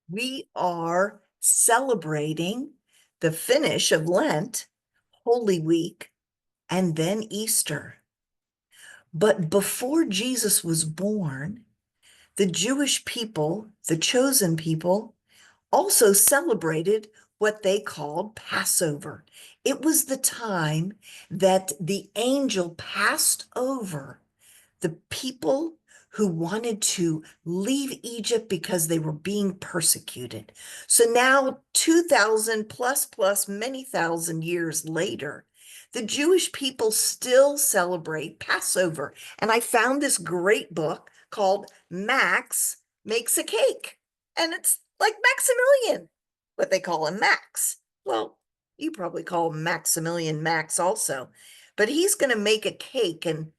We are celebrating the finish of Lent, Holy Week, and then Easter. But before Jesus was born, the Jewish people, the chosen people, also celebrated what they called Passover. It was the time that the angel passed over the people who wanted to leave Egypt because they were being persecuted. So now, 2000 plus many thousand years later, the Jewish people still celebrate Passover. And I found this great book called Max Makes a Cake. And it's like Maximilian, what they call him Max. Well, you probably call him Maximilian Max also. But he's going to make a cake, and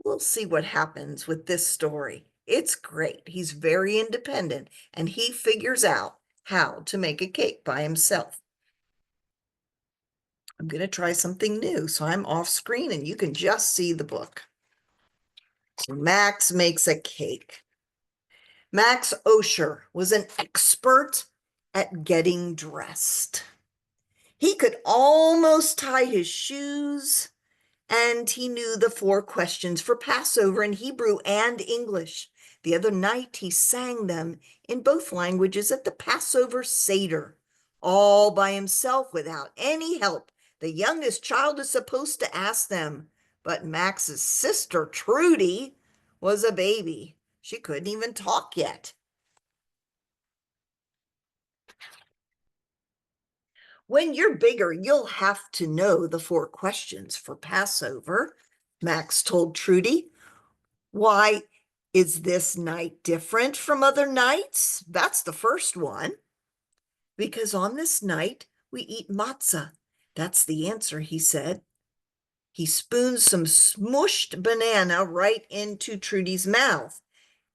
we'll see what happens with this story. It's great. He's very independent and he figures out how to make a cake by himself. I'm going to try something new. So I'm off screen and you can just see the book. So Max makes a cake. Max Osher was an expert at getting dressed. He could almost tie his shoes, and he knew the 4 questions for Passover in Hebrew and English. The other night, he sang them in both languages at the Passover Seder, all by himself without any help. The youngest child is supposed to ask them, but Max's sister, Trudy, was a baby. She couldn't even talk yet. When you're bigger, you'll have to know the 4 questions for Passover, Max told Trudy. Why is this night different from other nights? That's the first one. Because on this night, we eat matzah. That's the answer, he said. He spooned some smushed banana right into Trudy's mouth.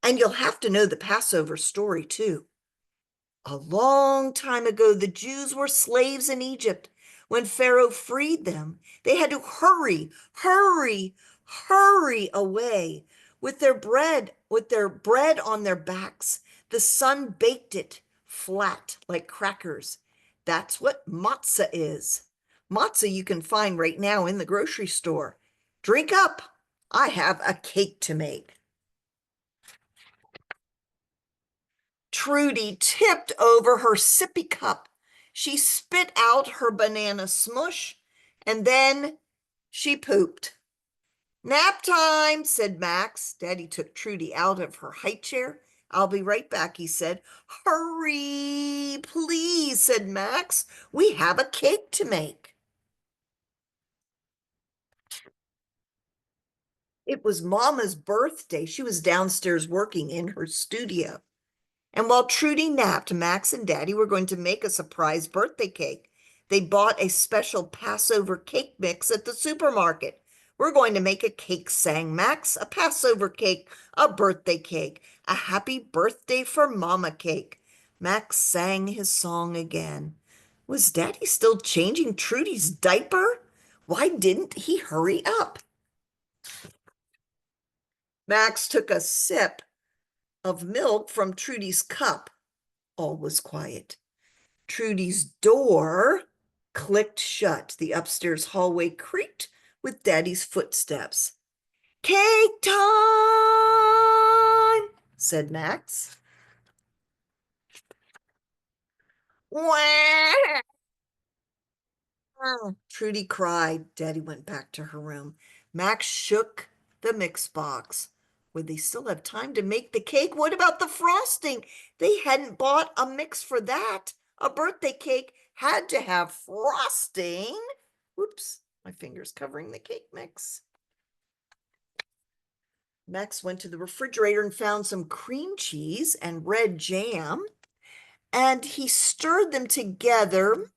And you'll have to know the Passover story, too. A long time ago, the Jews were slaves in Egypt. When Pharaoh freed them, they had to hurry away with their bread on their backs. The sun baked it flat like crackers. That's what matzah is. Matzah you can find right now in the grocery store. Drink up. I have a cake to make. Trudy tipped over her sippy cup. She spit out her banana smush, and then she pooped. Nap time, said Max. Daddy took Trudy out of her high chair. I'll be right back, he said. Hurry, please, said Max. We have a cake to make. It was Mama's birthday. She was downstairs working in her studio. And while Trudy napped, Max and Daddy were going to make a surprise birthday cake. They bought a special Passover cake mix at the supermarket. We're going to make a cake, sang Max, a Passover cake, a birthday cake, a happy birthday for Mama cake. Max sang his song again. Was Daddy still changing Trudy's diaper? Why didn't he hurry up? Max took a sip of milk from Trudy's cup. All was quiet. Trudy's door clicked shut. The upstairs hallway creaked with Daddy's footsteps. Cake time, said Max. Wah! Trudy cried. Daddy went back to her room. Max shook the mix box. Would they still have time to make the cake? What about the frosting? They hadn't bought a mix for that. A birthday cake had to have frosting. Whoops, my finger's covering the cake mix. Max went to the refrigerator and found some cream cheese and red jam, and he stirred them together.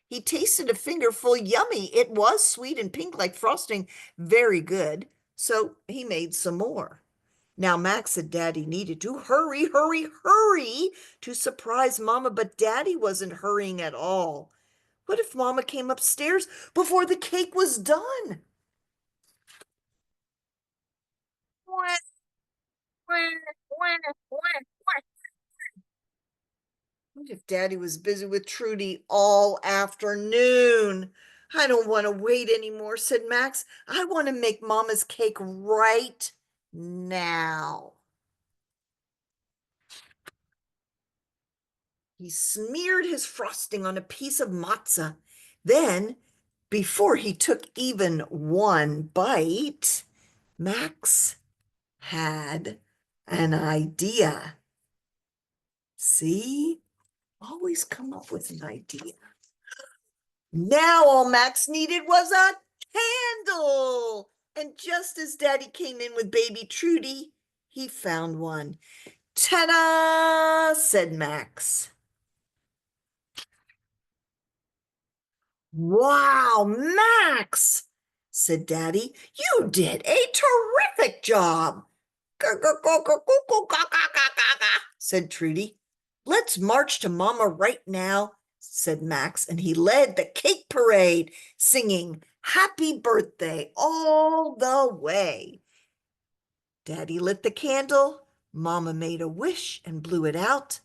He tasted a fingerful. Yummy. It was sweet and pink like frosting. Very good. So he made some more. Now Max and Daddy needed to hurry to surprise Mama, but Daddy wasn't hurrying at all. What if Mama came upstairs before the cake was done? If Daddy was busy with Trudy all afternoon. I don't want to wait anymore, said Max. I want to make Mama's cake right now. He smeared his frosting on a piece of matzah. Then, before he took even one bite, Max had an idea. See? Always come up with an idea. Now all Max needed was a candle. And just as Daddy came in with baby Trudy, he found one. Ta-da, said Max. Wow, Max, said Daddy, you did a terrific job. Said Trudy. Let's march to Mama right now, said Max, and he led the cake parade, singing Happy Birthday all the way. Daddy lit the candle, Mama made a wish and blew it out.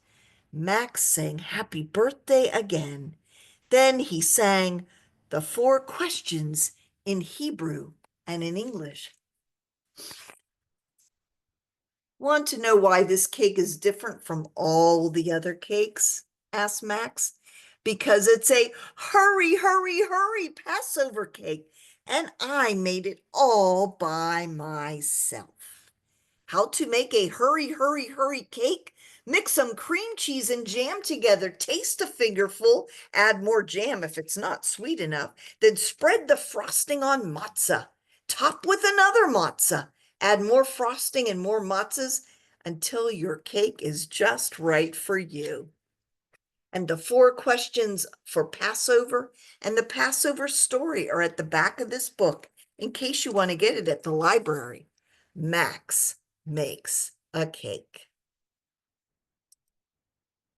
Max sang Happy Birthday again. Then he sang the 4 questions in Hebrew and in English. Want to know why this cake is different from all the other cakes? Asked Max. Because it's a hurry, hurry, hurry Passover cake, and I made it all by myself. How to make a hurry, hurry, hurry cake? Mix some cream cheese and jam together. Taste a fingerful. Add more jam if it's not sweet enough. Then spread the frosting on matzah. Top with another matzah. Add more frosting and more matzahs until your cake is just right for you. And the 4 questions for Passover and the Passover story are at the back of this book in case you want to get it at the library. Max makes a cake.